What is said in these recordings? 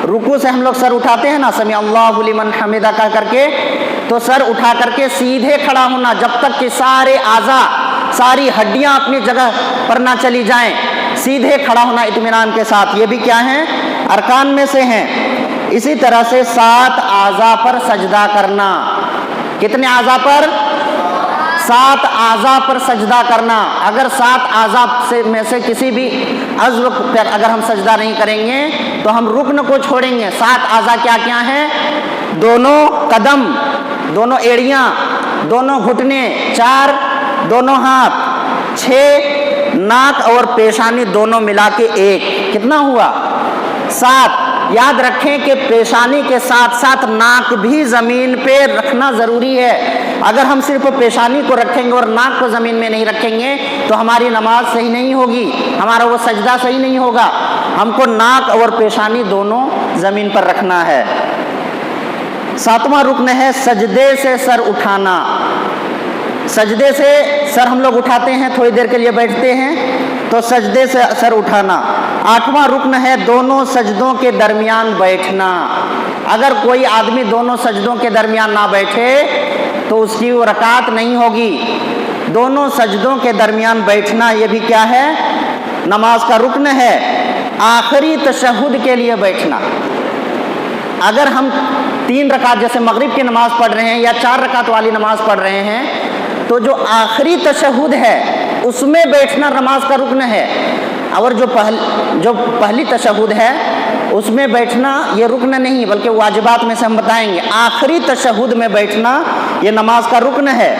رکوع سے ہم لوگ سر اٹھاتے ہیں نا، سمیع اللہ لمن حمدہ کہہ کر کے، تو سر اٹھا کر کے سیدھے کھڑا ہونا جب تک کہ سارے اعضاء، ساری ہڈیاں اپنی جگہ پر نہ چلی جائیں، سیدھے کھڑا ہونا اطمینان کے ساتھ، یہ بھی کیا ہیں؟ ارکان میں سے ہیں۔ اسی طرح سے 7 اعضاء پر سجدہ کرنا۔ کتنے اعضاء پر؟ 7 اعضاء پر سجدہ کرنا۔ اگر 7 اعضاء میں سے کسی بھی عضو پر اگر ہم سجدہ نہیں کریں گے تو ہم رکن کو چھوڑیں گے۔ 7 اعضاء کیا کیا ہیں؟ دونوں قدم، دونوں ایڑیاں، دونوں گھٹنے، 4 دونوں ہاتھ، 6 ناک اور پیشانی دونوں ملا کے 1، کتنا ہوا؟ 7۔ یاد رکھیں کہ پیشانی کے ساتھ ساتھ ناک بھی زمین پہ رکھنا ضروری ہے۔ اگر ہم صرف پیشانی کو رکھیں گے اور ناک کو زمین میں نہیں رکھیں گے تو ہماری نماز صحیح نہیں ہوگی، ہمارا وہ سجدہ صحیح نہیں ہوگا۔ ہم کو ناک اور پیشانی دونوں زمین پر رکھنا ہے۔ 7واں رکن ہے سجدے سے سر اٹھانا۔ سجدے سے سر ہم لوگ اٹھاتے ہیں، تھوڑی دیر کے لیے بیٹھتے ہیں تو سجدے سے سر اٹھانا۔ 8واں رکن ہے دونوں سجدوں کے درمیان بیٹھنا۔ اگر کوئی آدمی دونوں سجدوں کے درمیان نہ بیٹھے تو اس کی وہ رکعت نہیں ہوگی۔ دونوں سجدوں کے درمیان بیٹھنا یہ بھی کیا ہے؟ نماز کا رکن ہے۔ آخری تشہد کے لیے بیٹھنا۔ اگر ہم 3 رکعت جیسے مغرب کی نماز پڑھ رہے ہیں یا 4 رکعت والی نماز پڑھ رہے ہیں تو جو آخری تشہد ہے اس میں بیٹھنا نماز کا رکن ہے، اور جو پہلی تشہد ہے اس میں بیٹھنا یہ رکن نہیں بلکہ واجبات میں سے ہم بتائیں گے۔ آخری تشہد میں بیٹھنا یہ نماز کا رکن ہے،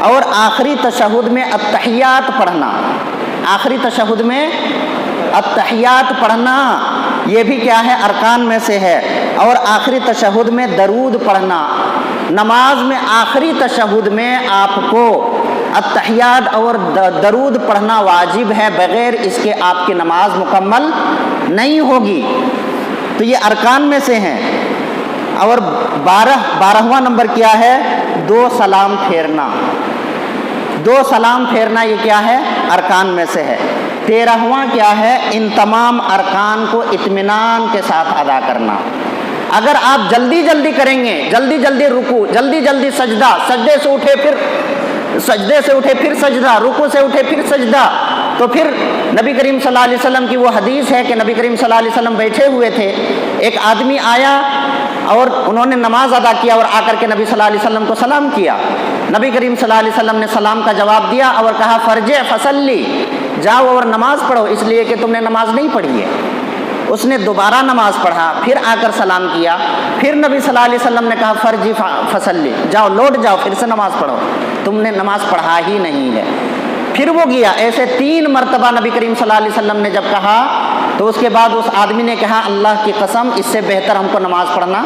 اور آخری تشہد میں التحیات پڑھنا۔ آخری تشہد میں التحیات پڑھنا یہ بھی کیا ہے؟ ارکان میں سے ہے۔ اور آخری تشہد میں درود پڑھنا۔ نماز میں آخری تشہد میں آپ کو التحیات اور درود پڑھنا واجب ہے، بغیر اس کے آپ کی نماز مکمل نہیں ہوگی۔ تو یہ ارکان میں سے ہیں۔ اور 12واں نمبر کیا ہے؟ 2 سلام پھیرنا۔ 2 سلام پھیرنا یہ کیا ہے؟ ارکان میں سے ہے۔ 13واں کیا ہے؟ ان تمام ارکان کو اطمینان کے ساتھ ادا کرنا۔ اگر آپ جلدی جلدی کریں گے، جلدی جلدی رکوع، جلدی جلدی سجدہ، سجدے سے اٹھے پھر سجدہ، رکوع سے اٹھے پھر سجدہ، تو پھر نبی کریم صلی اللہ علیہ وسلم کی وہ حدیث ہے کہ نبی کریم صلی اللہ علیہ وسلم بیٹھے ہوئے تھے، ایک آدمی آیا اور انہوں نے نماز ادا کیا اور آ کر کے نبی صلی اللہ علیہ وسلم کو سلام کیا۔ نبی کریم صلی اللہ علیہ وسلم نے سلام کا جواب دیا اور کہا فرجع فصلی، جاؤ اور نماز پڑھو، اس لیے کہ تم نے نماز نہیں پڑھی ہے۔ اس نے دوبارہ نماز پڑھا، پھر آ کر سلام کیا، پھر نبی صلی اللہ علیہ وسلم نے کہا فرجی فصلی، جاؤ لوٹ جاؤ پھر سے نماز پڑھو، تم نے نماز پڑھا ہی نہیں ہے۔ پھر وہ گیا، ایسے 3 مرتبہ نبی کریم صلی اللہ علیہ وسلم نے جب کہا تو اس کے بعد اس آدمی نے کہا اللہ کی قسم اس سے بہتر ہم کو نماز پڑھنا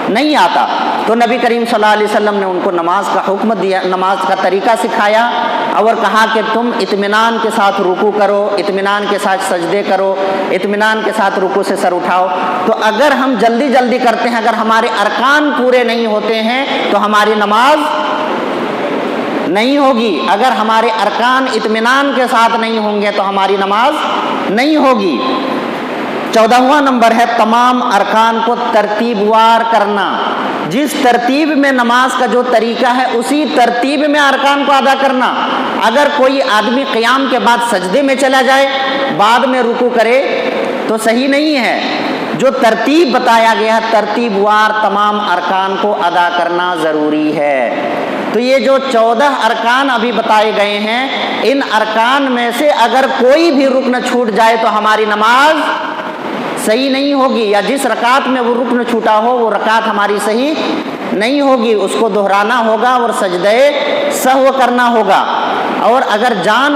نہیں آتا۔ تو نبی کریم صلی اللہ علیہ وسلم نے ان کو نماز کا حکم دیا، نماز کا طریقہ سکھایا اور کہا کہ تم اطمینان کے ساتھ رکوع کرو، اطمینان کے ساتھ سجدے کرو، اطمینان کے ساتھ رکوع سے سر اٹھاؤ۔ تو اگر ہم جلدی جلدی کرتے ہیں، اگر ہمارے ارکان پورے نہیں ہوتے ہیں تو ہماری نماز نہیں ہوگی۔ اگر ہمارے ارکان اطمینان کے ساتھ نہیں ہوں گے تو ہماری نماز نہیں ہوگی۔ 14واں نمبر ہے تمام ارکان کو ترتیب وار کرنا۔ جس ترتیب میں نماز کا جو طریقہ ہے اسی ترتیب میں ارکان کو ادا کرنا۔ اگر کوئی آدمی قیام کے بعد سجدے میں چلا جائے، بعد میں رکوع کرے تو صحیح نہیں ہے۔ جو ترتیب بتایا گیا ہے ترتیب وار تمام ارکان کو ادا کرنا ضروری ہے۔ تو یہ جو 14 ارکان ابھی بتائے گئے ہیں، ان ارکان میں سے اگر کوئی بھی رکن چھوٹ جائے تو ہماری نماز صحیح نہیں ہوگی، یا جس رکعت میں وہ رکن چھوٹا ہو وہ رکعت ہماری صحیح نہیں ہوگی، اس کو دہرانا ہوگا اور سجدے سہو کرنا ہوگا۔ اور اگر جان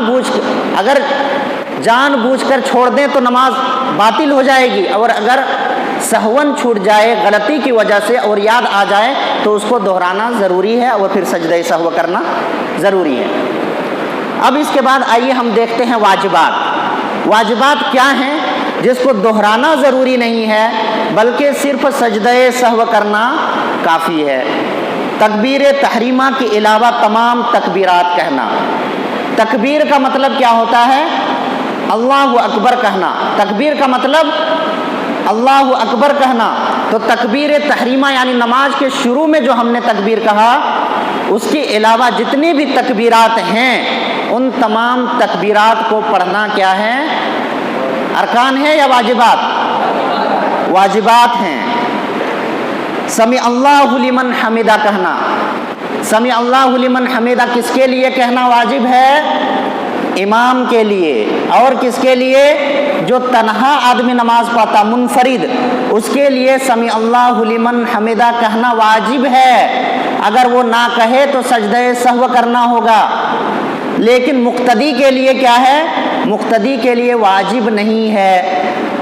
بوجھ کر چھوڑ دیں تو نماز باطل ہو جائے گی، اور اگر سہون چھوٹ جائے غلطی کی وجہ سے اور یاد آ جائے تو اس کو دہرانا ضروری ہے اور پھر سجدہ سہو کرنا ضروری ہے۔ اب اس کے بعد آئیے ہم دیکھتے ہیں واجبات۔ واجبات کیا ہیں جس کو دہرانا ضروری نہیں ہے بلکہ صرف سجدہ سہو کرنا کافی ہے؟ تکبیر تحریمہ کے علاوہ تمام تکبیرات کہنا۔ تکبیر کا مطلب کیا ہوتا ہے؟ اللہ اکبر کہنا۔ تکبیر کا مطلب اللہ اکبر کہنا، تو تکبیر تحریمہ یعنی نماز کے شروع میں جو ہم نے تکبیر کہا، اس کے علاوہ جتنی بھی تکبیرات ہیں ان تمام تکبیرات کو پڑھنا کیا ہے؟ ارکان ہے یا واجبات؟ واجبات ہیں۔ سمع اللہ لمن حمدہ کہنا، سمع اللہ لمن حمدہ کس کے لیے کہنا واجب ہے؟ امام کے لیے۔ اور کس کے لیے؟ جو تنہا آدمی نماز پڑھتا منفرد، اس کے لیے سمع اللہ لمن حمدہ کہنا واجب ہے۔ اگر وہ نہ کہے تو سجدہ سہو کرنا ہوگا، لیکن مقتدی کے لیے کیا ہے؟ مقتدی کے لیے واجب نہیں ہے۔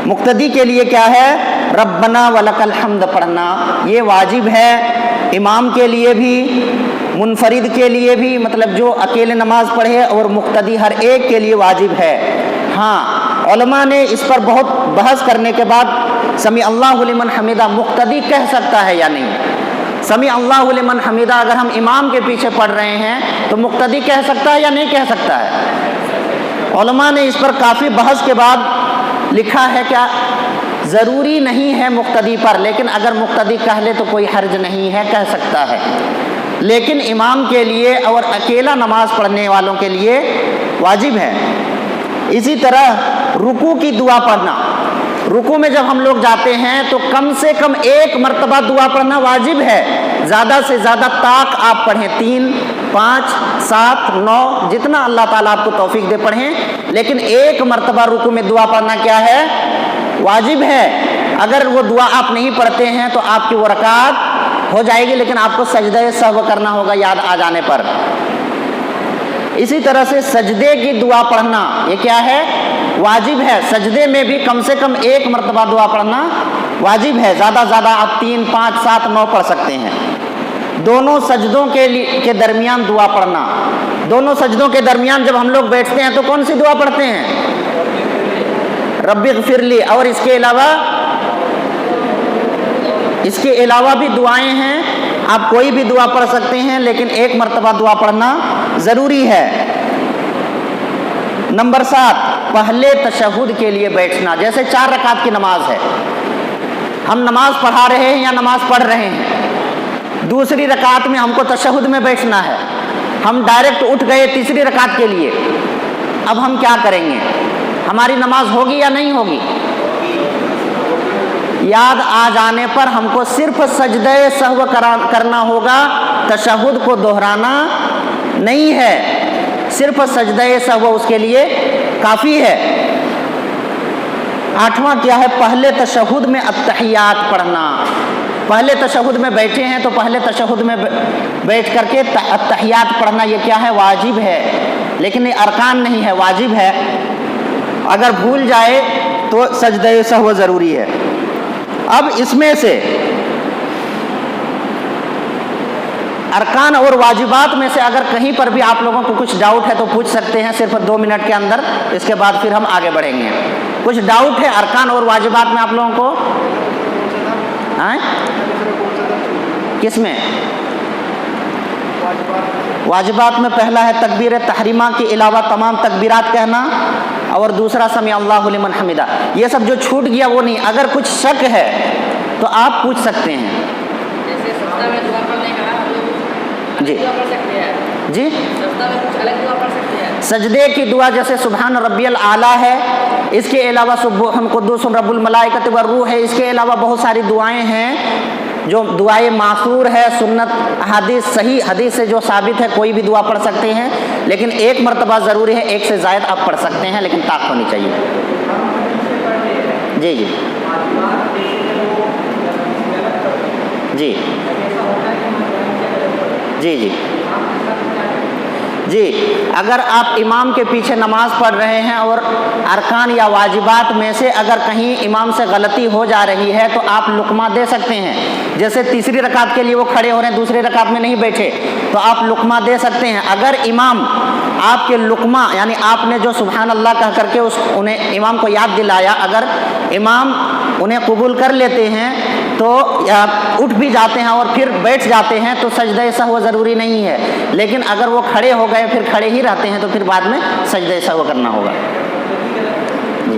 مقتدی کے لیے کیا ہے؟ ربنا ولک الحمد پڑھنا، یہ واجب ہے۔ امام کے لیے بھی، منفرد کے لیے بھی، مطلب جو اکیلے نماز پڑھے، اور مقتدی، ہر ایک کے لیے واجب ہے۔ ہاں علماء نے اس پر بہت بحث کرنے کے بعد سمع اللہ لمن حمدہ مقتدی کہہ سکتا ہے یا نہیں؟ سمع اللہ لمن حمدہ اگر ہم امام کے پیچھے پڑھ رہے ہیں تو مقتدی کہہ سکتا ہے یا نہیں کہہ سکتا ہے؟ علماء نے اس پر کافی بحث کے بعد لکھا ہے کیا ضروری نہیں ہے مقتدی پر، لیکن اگر مقتدی کہہ لے تو کوئی حرج نہیں ہے، کہہ سکتا ہے۔ لیکن امام کے لیے اور اکیلا نماز پڑھنے والوں کے لیے واجب ہے۔ اسی طرح رکوع کی دعا پڑھنا، رکوع میں جب ہم لوگ جاتے ہیں تو کم سے کم ایک مرتبہ دعا پڑھنا واجب ہے۔ زیادہ سے زیادہ طاق آپ پڑھیں، 3، 5، 7، 9 جتنا اللہ تعالیٰ آپ کو توفیق دے پڑھیں، لیکن ایک مرتبہ رکوع میں دعا پڑھنا کیا ہے؟ واجب ہے۔ اگر وہ دعا آپ نہیں پڑھتے ہیں تو آپ کی وہ رکعت ہو جائے گی، لیکن آپ کو سجدہ سہو کرنا ہوگا یاد آ جانے پر۔ اسی طرح سے سجدے کی دعا پڑھنا یہ کیا ہے؟ واجب ہے۔ سجدے میں بھی کم سے کم ایک مرتبہ دعا پڑھنا واجب ہے، زیادہ زیادہ آپ 3، 5، 7، 9 پڑھ سکتے ہیں۔ دونوں سجدوں کے درمیان دعا پڑھنا، دونوں سجدوں کے درمیان جب ہم لوگ بیٹھتے ہیں تو کون سی دعا پڑھتے ہیں؟ رب اغفر لی۔ اور اس کے علاوہ بھی دعائیں ہیں، آپ کوئی بھی دعا پڑھ سکتے ہیں، لیکن ایک مرتبہ دعا پڑھنا ضروری ہے۔ نمبر 7، پہلے تشہد کے لیے بیٹھنا۔ جیسے 4 رکعت کی نماز ہے، ہم نماز پڑھا رہے ہیں یا نماز پڑھ رہے ہیں، دوسری رکعت میں ہم کو تشہد میں بیٹھنا ہے، ہم ڈائریکٹ اٹھ گئے تیسری رکعت کے لیے، اب ہم کیا کریں گے؟ ہماری نماز ہوگی یا نہیں ہوگی؟ یاد آ جانے پر ہم کو صرف سجدہ سہو کرنا ہوگا، تشہد کو دہرانا نہیں ہے، صرف سجدہ سہو اس کے لیے کافی ہے۔ 8واں کیا ہے؟ پہلے تشہد میں التحیات پڑھنا۔ پہلے تشہد میں بیٹھے ہیں تو پہلے تشہد میں بیٹھ کر کے التحیات پڑھنا یہ کیا ہے؟ واجب ہے، لیکن یہ ارکان نہیں ہے، واجب ہے۔ اگر بھول جائے تو سجدہ سہو ضروری ہے۔ اب اس میں سے ارکان اور واجبات میں سے اگر کہیں پر بھی آپ لوگوں کو کچھ ڈاؤٹ ہے تو پوچھ سکتے ہیں، صرف 2 منٹ کے اندر، اس کے بعد پھر ہم آگے بڑھیں گے۔ کچھ ڈاؤٹ ہے ارکان اور واجبات میں آپ لوگوں کو؟ کس میں؟ واجبات میں پہلا ہے تکبیر تحریمہ کے علاوہ تمام تکبیرات کہنا، اور دوسرا سمع اللہ لمن حمدہ۔ یہ سب جو چھوٹ گیا وہ نہیں۔ اگر کچھ شک ہے تو آپ پوچھ سکتے ہیں۔ جیسے سجدہ میں دعا پڑھنے کا جی دعا پڑھ سکتے ہیں جی سجدہ میں کچھ الگ دعا پڑھ سکتے ہیں؟ سجدے کی دعا جیسے سبحان ربی الاعلیٰ ہے، اس کے علاوہ سبوح قدوس رب الملائکۃ والروح ہے، اس کے علاوہ بہت ساری دعائیں ہیں جو دعائیں معصور ہے، سنت احادیث صحیح حدیث سے جو ثابت ہے، کوئی بھی دعا پڑھ سکتے ہیں، لیکن ایک مرتبہ ضروری ہے، ایک سے زائد آپ پڑھ سکتے ہیں، لیکن طاقت ہونی چاہیے۔ جی جی جی جی جی جی اگر آپ امام کے پیچھے نماز پڑھ رہے ہیں اور ارکان یا واجبات میں سے اگر کہیں امام سے غلطی ہو جا رہی ہے تو آپ لقمہ دے سکتے ہیں۔ جیسے تیسری رکعت کے لیے وہ کھڑے ہو رہے ہیں، دوسری رکعت میں نہیں بیٹھے، تو آپ لقمہ دے سکتے ہیں۔ اگر امام آپ کے لقمہ یعنی آپ نے جو سبحان اللہ کہہ کر کے انہیں امام کو یاد دلایا، اگر امام انہیں قبول کر لیتے ہیں تو اٹھ بھی جاتے ہیں اور پھر بیٹھ جاتے ہیں تو سجدہ سہو ضروری نہیں ہے، لیکن اگر وہ کھڑے ہو گئے پھر کھڑے ہی رہتے ہیں تو پھر بعد میں سجدہ سہو کرنا ہوگا۔ جی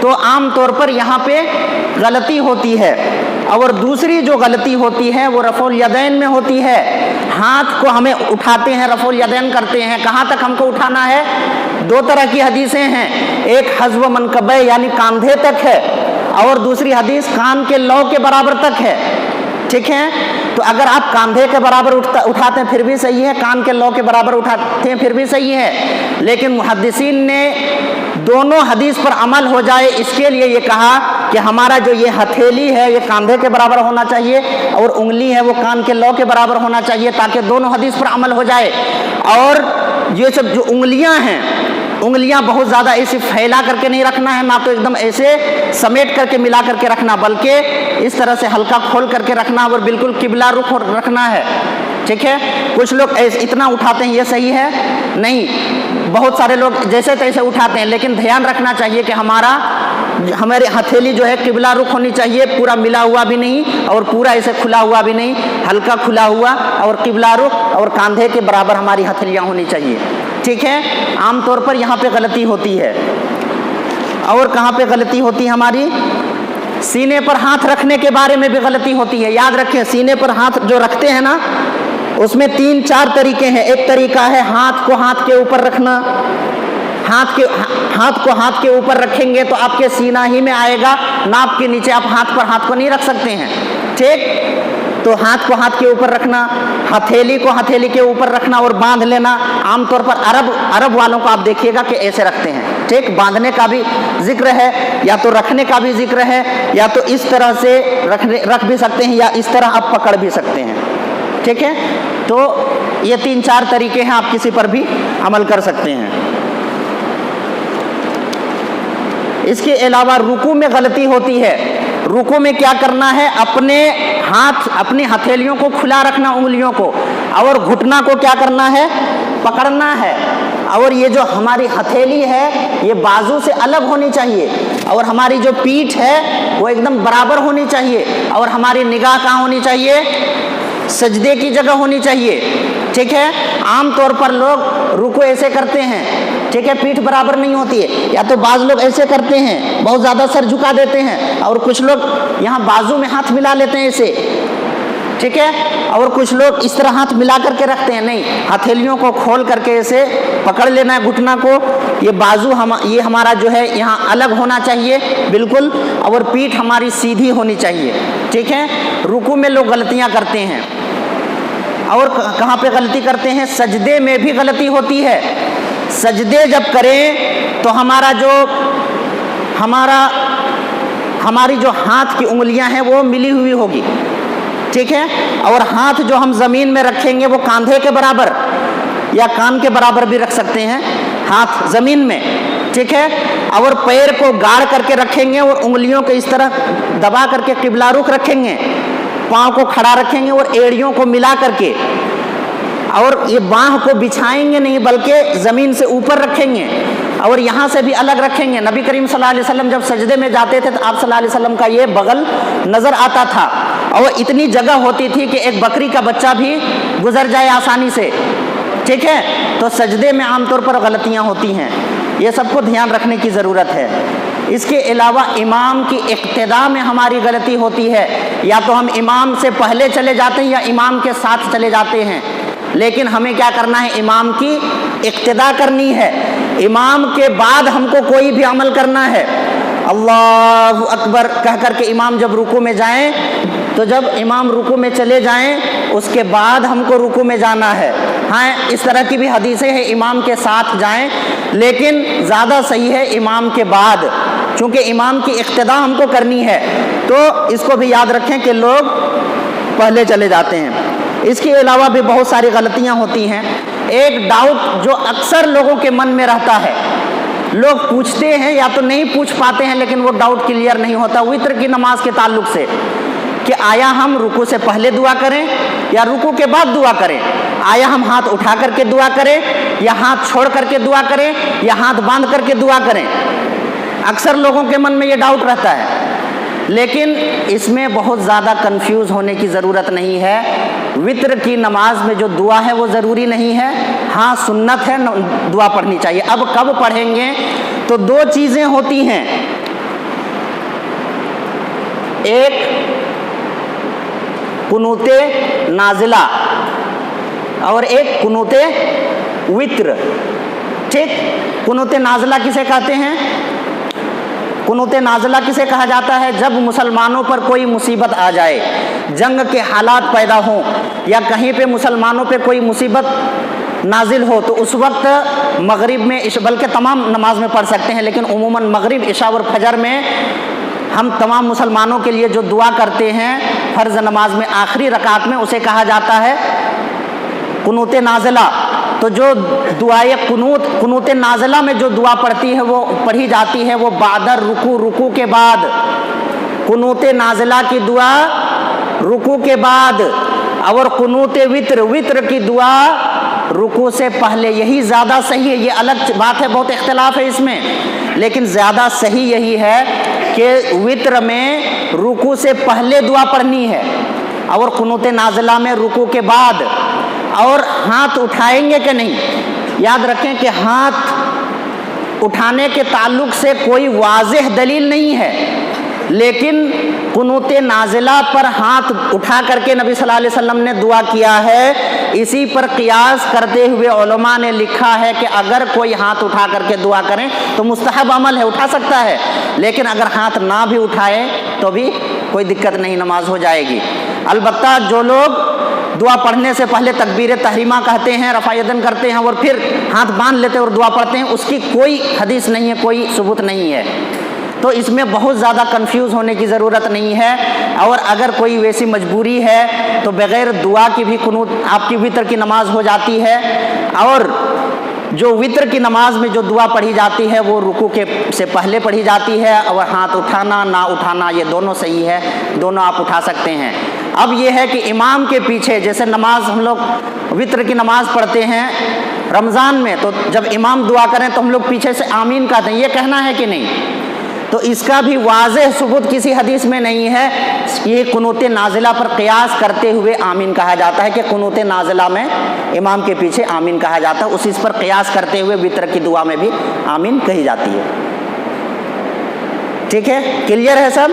تو عام طور پر یہاں پہ غلطی ہوتی ہے۔ اور دوسری جو غلطی ہوتی ہے وہ رفع الیدین میں ہوتی ہے، ہاتھ کو ہمیں اٹھاتے ہیں، رفع الیدین کرتے ہیں، کہاں تک ہم کو اٹھانا ہے؟ دو طرح کی حدیثیں ہیں، ایک حذو منکبہ یعنی کاندھے تک ہے، اور دوسری حدیث کان کے لو کے برابر تک ہے، ٹھیک ہے۔ تو اگر آپ کاندھے کے برابر اٹھاتے ہیں پھر بھی صحیح ہے، کان کے لو کے برابر اٹھاتے ہیں پھر بھی صحیح ہے، لیکن محدثین نے دونوں حدیث پر عمل ہو جائے اس کے لیے یہ کہا کہ ہمارا جو یہ ہتھیلی ہے یہ کاندھے کے برابر ہونا چاہیے اور انگلی ہے وہ کان کے لو کے برابر ہونا چاہیے، تاکہ دونوں حدیث پر عمل ہو جائے۔ اور یہ سب جو انگلیاں ہیں، انگلیاں بہت زیادہ ایسے پھیلا کر کے نہیں رکھنا ہے، نہ تو ایک دم ایسے سمیٹ کر کے ملا کر کے رکھنا، بلکہ اس طرح سے ہلکا کھول کر کے رکھنا اور بالکل قبلہ رخ رکھنا ہے، ٹھیک ہے۔ کچھ لوگ اتنا اٹھاتے ہیں، یہ صحیح ہے نہیں، بہت سارے لوگ جیسے تیسے اٹھاتے ہیں، لیکن دھیان رکھنا چاہیے کہ ہماری ہتھیلی جو ہے قبلہ رخ ہونی چاہیے، پورا ملا ہوا بھی نہیں اور پورا ایسے کھلا ہوا بھی نہیں، ہلکا کھلا ہوا اور قبلہ رخ اور کاندھے کے برابر ہماری ہتھیلیاں ہونی چاہیے، ٹھیک ہے۔ عام طور پر یہاں پہ غلطی ہوتی ہے۔ اور کہاں پہ غلطی ہوتی ہے ہماری؟ سینے پر ہاتھ رکھنے کے بارے میں بھی غلطی ہوتی ہے۔ یاد رکھیں، سینے پر ہاتھ جو رکھتے ہیں نا، اس میں 3-4 طریقے ہیں۔ ایک طریقہ ہے ہاتھ کو ہاتھ کے اوپر رکھنا، ہاتھ کو ہاتھ کے اوپر رکھیں گے تو آپ کے سینہ ہی میں آئے گا، ناپ کے نیچے آپ ہاتھ کو نہیں رکھ سکتے ہیں، ٹھیک۔ تو ہاتھ کو ہاتھ کے اوپر رکھنا، ہتھیلی کو ہتھیلی کے اوپر رکھنا اور باندھ لینا۔ عام طور پر عرب والوں کو آپ دیکھیے گا کہ ایسے رکھتے ہیں، ٹھیک۔ باندھنے کا بھی ذکر ہے، یا تو رکھنے کا بھی ذکر ہے، یا تو اس طرح سے رکھ بھی سکتے ہیں، یا اس طرح آپ پکڑ بھی سکتے ہیں، ٹھیک ہے۔ تو یہ 3-4 طریقے ہیں، آپ کسی پر بھی عمل کر سکتے ہیں۔ اس کے علاوہ رکوع میں غلطی ہوتی ہے۔ رکوع میں کیا کرنا ہے؟ اپنی ہتھیلیوں کو کھلا رکھنا، انگلیوں کو، اور گھٹنا کو کیا کرنا ہے؟ پکڑنا ہے۔ اور یہ جو ہماری ہتھیلی ہے یہ بازو سے الگ ہونی چاہیے، اور ہماری جو پیٹھ ہے وہ ایک دم برابر ہونی چاہیے، اور ہماری نگاہ کہاں ہونی چاہیے؟ سجدے کی جگہ ہونی چاہیے، ٹھیک ہے۔ عام طور پر لوگ رکوع ایسے کرتے ہیں، ٹھیک ہے، پیٹھ برابر نہیں ہوتی ہے، یا تو بعض لوگ ایسے کرتے ہیں، بہت زیادہ سر جھکا دیتے ہیں، اور کچھ لوگ یہاں بازو میں ہاتھ ملا لیتے ہیں ایسے، ٹھیک ہے، اور کچھ لوگ اس طرح ہاتھ ملا کر کے رکھتے ہیں۔ نہیں، ہتھیلیوں کو کھول کر کے ایسے پکڑ لینا ہے گھٹنا کو، یہ بازو یہ ہمارا جو ہے یہاں الگ ہونا چاہیے بالکل، اور پیٹھ ہماری سیدھی ہونی چاہیے، ٹھیک ہے۔ رکوع میں لوگ غلطیاں کرتے ہیں، اور کہاں پہ غلطی کرتے ہیں؟ سجدے میں بھی غلطی ہوتی ہے۔ سجدے جب کریں تو ہماری جو ہاتھ کی انگلیاں ہیں وہ ملی ہوئی ہوگی، ٹھیک ہے، اور ہاتھ جو ہم زمین میں رکھیں گے وہ کاندھے کے برابر یا کان کے برابر بھی رکھ سکتے ہیں، ہاتھ زمین میں، ٹھیک ہے، اور پیر کو گاڑ کر کے رکھیں گے اور انگلیوں کو اس طرح دبا کر کے قبلہ رخ رکھیں گے، پاؤں کو کھڑا رکھیں گے اور ایڑیوں کو ملا کر کے، اور یہ باہ کو بچھائیں گے نہیں بلکہ زمین سے اوپر رکھیں گے، اور یہاں سے بھی الگ رکھیں گے۔ نبی کریم صلی اللہ علیہ وسلم جب سجدے میں جاتے تھے تو آپ صلی اللہ علیہ وسلم کا یہ بغل نظر آتا تھا، اور اتنی جگہ ہوتی تھی کہ ایک بکری کا بچہ بھی گزر جائے آسانی سے، ٹھیک ہے۔ تو سجدے میں عام طور پر غلطیاں ہوتی ہیں، یہ سب کو دھیان رکھنے کی ضرورت ہے۔ اس کے علاوہ امام کی اقتداء میں ہماری غلطی ہوتی ہے، یا تو ہم امام سے پہلے چلے جاتے ہیں یا امام کے ساتھ چلے جاتے ہیں، لیکن ہمیں کیا کرنا ہے؟ امام کی اقتداء کرنی ہے۔ امام کے بعد ہم کو کوئی بھی عمل کرنا ہے۔ اللہ اکبر کہہ کر کے امام جب رکوع میں جائیں تو جب امام رکوع میں چلے جائیں اس کے بعد ہم کو رکوع میں جانا ہے۔ ہاں، اس طرح کی بھی حدیثیں ہیں امام کے ساتھ جائیں، لیکن زیادہ صحیح ہے امام کے بعد، چونکہ امام کی اقتداء ہم کو کرنی ہے۔ تو اس کو بھی یاد رکھیں کہ لوگ پہلے چلے جاتے ہیں۔ اس کے علاوہ بھی بہت ساری غلطیاں ہوتی ہیں۔ ایک ڈاؤٹ جو اکثر لوگوں کے من میں رہتا ہے، لوگ پوچھتے ہیں یا تو نہیں پوچھ پاتے ہیں، لیکن وہ ڈاؤٹ کلیئر نہیں ہوتا وتر کی نماز کے تعلق سے، کہ آیا ہم رکوع سے پہلے دعا کریں یا رکوع کے بعد دعا کریں؟ آیا ہم ہاتھ اٹھا کر کے دعا کریں یا ہاتھ چھوڑ کر کے دعا کریں یا ہاتھ باندھ کر کے دعا کریں؟ اکثر لوگوں کے من میں یہ ڈاؤٹ رہتا ہے، لیکن اس میں بہت زیادہ کنفیوز ہونے کی ضرورت نہیں ہے۔ وتر کی نماز میں جو دعا ہے وہ ضروری نہیں ہے، ہاں سنت ہے، دعا پڑھنی چاہیے۔ اب کب پڑھیں گے تو دو چیزیں ہوتی ہیں، ایک قنوت نازلہ اور ایک قنوت وتر. ٹھیک، قنوت نازلہ کسے کہتے ہیں؟ قنوت نازلہ کسے کہا جاتا ہے؟ جب مسلمانوں پر کوئی مصیبت آ جائے، جنگ کے حالات پیدا ہوں یا کہیں پہ مسلمانوں پہ کوئی مصیبت نازل ہو، تو اس وقت مغرب میں، بلکہ تمام نماز میں پڑھ سکتے ہیں، لیکن عموماً مغرب، عشاء اور فجر میں ہم تمام مسلمانوں کے لیے جو دعا کرتے ہیں فرض نماز میں آخری رکعت میں، اسے کہا جاتا ہے قنوت نازلہ. تو جو دعائے قنوت نازلہ میں جو دعا پڑھی جاتی ہے وہ بعد رکوع کے بعد، قنوت نازلہ کی دعا رکوع کے بعد، اور قنوت وتر کی دعا رکوع سے پہلے. یہی زیادہ صحیح ہے، یہ الگ بات ہے، بہت اختلاف ہے اس میں، لیکن زیادہ صحیح یہی ہے کہ وتر میں رکوع سے پہلے دعا پڑھنی ہے اور قنوت نازلہ میں رکوع کے بعد. اور ہاتھ اٹھائیں گے کہ نہیں؟ یاد رکھیں کہ ہاتھ اٹھانے کے تعلق سے کوئی واضح دلیل نہیں ہے، لیکن قنوت نازلہ پر ہاتھ اٹھا کر کے نبی صلی اللہ علیہ وسلم نے دعا کیا ہے. اسی پر قیاس کرتے ہوئے علماء نے لکھا ہے کہ اگر کوئی ہاتھ اٹھا کر کے دعا کریں تو مستحب عمل ہے، اٹھا سکتا ہے، لیکن اگر ہاتھ نہ بھی اٹھائے تو بھی کوئی دقت نہیں، نماز ہو جائے گی. البتہ جو لوگ دعا پڑھنے سے پہلے تکبیر تحریمہ کہتے ہیں، رفع یدین کرتے ہیں اور پھر ہاتھ باندھ لیتے ہیں اور دعا پڑھتے ہیں، اس کی کوئی حدیث نہیں ہے، کوئی ثبوت نہیں ہے. تو اس میں بہت زیادہ کنفیوز ہونے کی ضرورت نہیں ہے. اور اگر کوئی ویسی مجبوری ہے تو بغیر دعا کی بھی قنوت آپ کی وتر کی نماز ہو جاتی ہے. اور جو وتر کی نماز میں جو دعا پڑھی جاتی ہے وہ رکوع سے پہلے پڑھی جاتی ہے، اور ہاتھ اٹھانا نہ اٹھانا یہ دونوں صحیح ہے، دونوں آپ اٹھا سکتے ہیں. اب یہ ہے کہ امام کے پیچھے، جیسے نماز ہم لوگ وتر کی نماز پڑھتے ہیں رمضان میں، تو جب امام دعا کریں تو ہم لوگ پیچھے سے آمین کہتے ہیں، یہ کہنا ہے کہ نہیں؟ تو اس کا بھی واضح ثبوت کسی حدیث میں نہیں ہے. یہ قنوت نازلہ پر قیاس کرتے ہوئے آمین کہا جاتا ہے کہ قنوت نازلہ میں امام کے پیچھے آمین کہا جاتا ہے، اس پر قیاس کرتے ہوئے وتر کی دعا میں بھی آمین کہی جاتی ہے. ٹھیک ہے، کلیئر ہے سب؟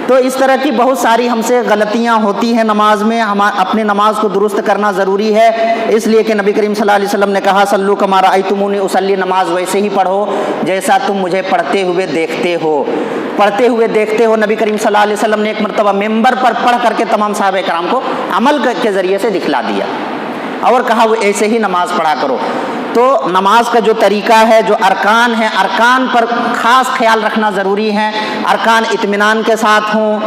تو اس طرح کی بہت ساری ہم سے غلطیاں ہوتی ہیں نماز میں. ہم اپنی نماز کو درست کرنا ضروری ہے، اس لیے کہ نبی کریم صلی اللہ علیہ وسلم نے کہا صلو کما رأیتمونی اصلی، نماز ویسے ہی پڑھو جیسا تم مجھے پڑھتے ہوئے دیکھتے ہو. نبی کریم صلی اللہ علیہ وسلم نے ایک مرتبہ ممبر پر پڑھ کر کے تمام صحابہ کرام کو عمل کے ذریعے سے دکھلا دیا اور کہا وہ ایسے ہی نماز پڑھا کرو. تو نماز کا جو طریقہ ہے، جو ارکان ہیں، ارکان پر خاص خیال رکھنا ضروری ہے. ارکان اطمینان کے ساتھ ہوں،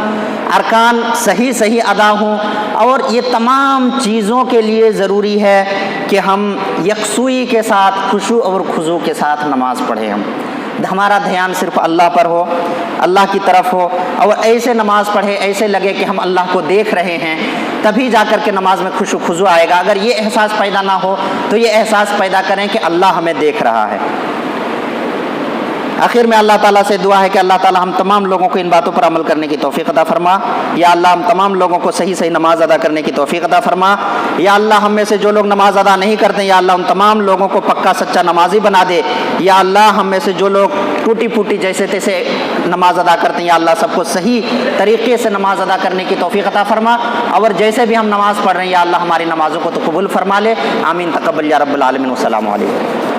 ارکان صحیح ادا ہوں، اور یہ تمام چیزوں کے لیے ضروری ہے کہ ہم یکسوئی کے ساتھ، خشوع اور خضوع کے ساتھ نماز پڑھیں. ہمارا دھیان صرف اللہ پر ہو، اللہ کی طرف ہو، اور ایسے نماز پڑھے ایسے لگے کہ ہم اللہ کو دیکھ رہے ہیں، تبھی جا کر کے نماز میں خشوع خضوع آئے گا. اگر یہ احساس پیدا نہ ہو تو یہ احساس پیدا کریں کہ اللہ ہمیں دیکھ رہا ہے. آخر میں اللہ تعالیٰ سے دعا ہے کہ اللہ تعالیٰ ہم تمام لوگوں کو ان باتوں پر عمل کرنے کی توفیق عطا فرما. یا اللہ ہم تمام لوگوں کو صحیح نماز ادا کرنے کی توفیق عطا فرما. یا اللہ ہم میں سے جو لوگ نماز ادا نہیں کرتے، یا اللہ ان تمام لوگوں کو پکا سچا نمازی بنا دے. یا اللہ ہم میں سے جو لوگ ٹوٹی پھوٹی جیسے تیسے نماز ادا کرتے ہیں، یا اللہ سب کو صحیح طریقے سے نماز ادا کرنے کی توفیق عطا فرما. اور جیسے بھی ہم نماز پڑھ رہے ہیں یا اللہ ہماری نمازوں کو تو قبول فرما لے. آمین تقبل یا رب العالمین. والسلام علیکم.